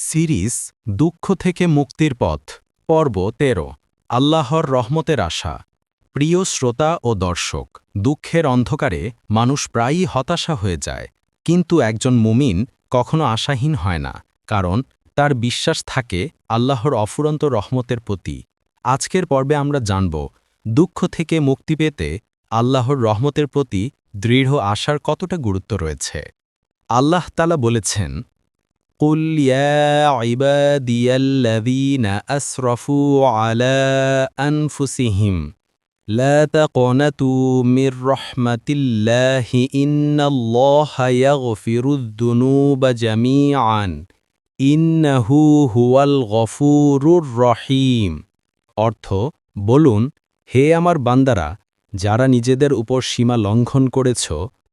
Series দুঃখ থেকে মুক্তির পথ পর্ব ১৩ আল্লাহর রহমতের আশা। প্রিয় শ্রোতা ও দর্শক, দুঃখের অন্ধকারে মানুষ প্রায়ই হতাশা হয়ে যায়, কিন্তু একজন মুমিন কখনো আশাহীন হয় না, কারণ তার বিশ্বাস থাকে আল্লাহর অফুরন্ত রহমতের প্রতি। আজকের পর্বে আমরা জানব দুঃখ থেকে মুক্তি পেতে আল্লাহর রহমতের প্রতি দৃঢ় আশার কতটা গুরুত্ব রয়েছে। আল্লাহ তাআলা বলেছেন, قل يا عبادي الذين أسرفوا على أنفسهم لا تقنطوا من رحمة الله إن الله يغفر الذنوب جميعا إنه هو الغفور الرحيم। অর্থ, বলুন, হে আমার বান্দারা, যারা নিজেদের উপর সীমা লঙ্ঘন করেছ,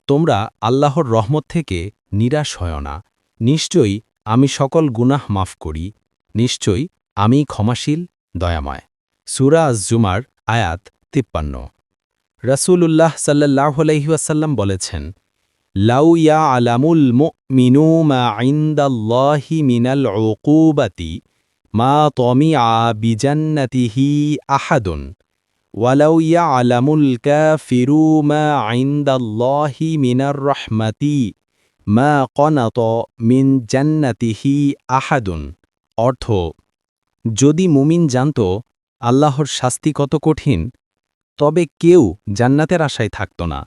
তোমরা আল্লাহর রহমত থেকে নিরাশ হয় না। নিশ্চয়ই আমি সকল গুনাহ মাফ করি, নিশ্চয়ই আমি ক্ষমাশীল, দয়াময়। সূরা আজ-জুমার আয়াত ৫৩। রাসূলুল্লাহ সাল্লাল্লাহু আলাইহি ওয়াসাল্লাম বলেছেন, লাউ ইয়ালামুল মুমিনু মা ইনদাল্লাহি মিনাল উকুবাতি মা তামিআ বিজান্নাতিহি আহাদুন ওয়ালাউ ইয়ালামুল কাফিরু মা ইনদাল্লাহি মিনার রাহমাতি মা কনাত মিন জান্নাতিহি আহাদুন। অর্থ, যদি মুমিন জানত আল্লাহর শাস্তি কত কঠিন, তবে কেউ জান্নাতের আশায় থাকত না,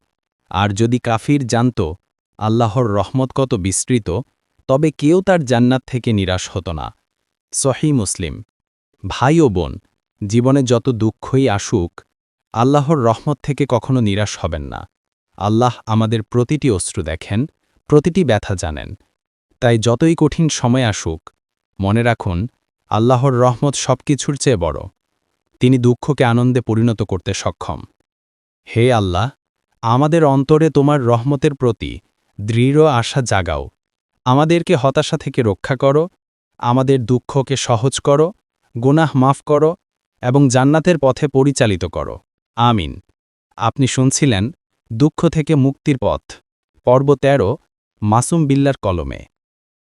আর যদি কাফির জানত আল্লাহর রহমত কত বিস্তৃত, তবে কেউ তার জান্নাত থেকে নিরাশ হতো না। সহিহ মুসলিম। ভাই ও বোন, জীবনে যত দুঃখই আসুক, আল্লাহর রহমত থেকে কখনো নিরাশ হবেন না। আল্লাহ আমাদের প্রতিটি অশ্রু দেখেন, প্রতিটি ব্যথা জানেন। তাই যতই কঠিন সময় আসুক, মনে রাখুন আল্লাহর রহমত সবকিছুর চেয়ে বড়। তিনি দুঃখকে আনন্দে পরিণত করতে সক্ষম। হে আল্লাহ, আমাদের অন্তরে তোমার রহমতের প্রতি দৃঢ় আশা জাগাও। আমাদেরকে হতাশা থেকে রক্ষা করো, আমাদের দুঃখকে সহজ করো, গুনাহ মাফ করো এবং জান্নাতের পথে পরিচালিত করো। আমিন। আপনি শুনছিলেন দুঃখ থেকে মুক্তির পথ, পর্ব ১৩, মাসুম বিল্লার কলমে।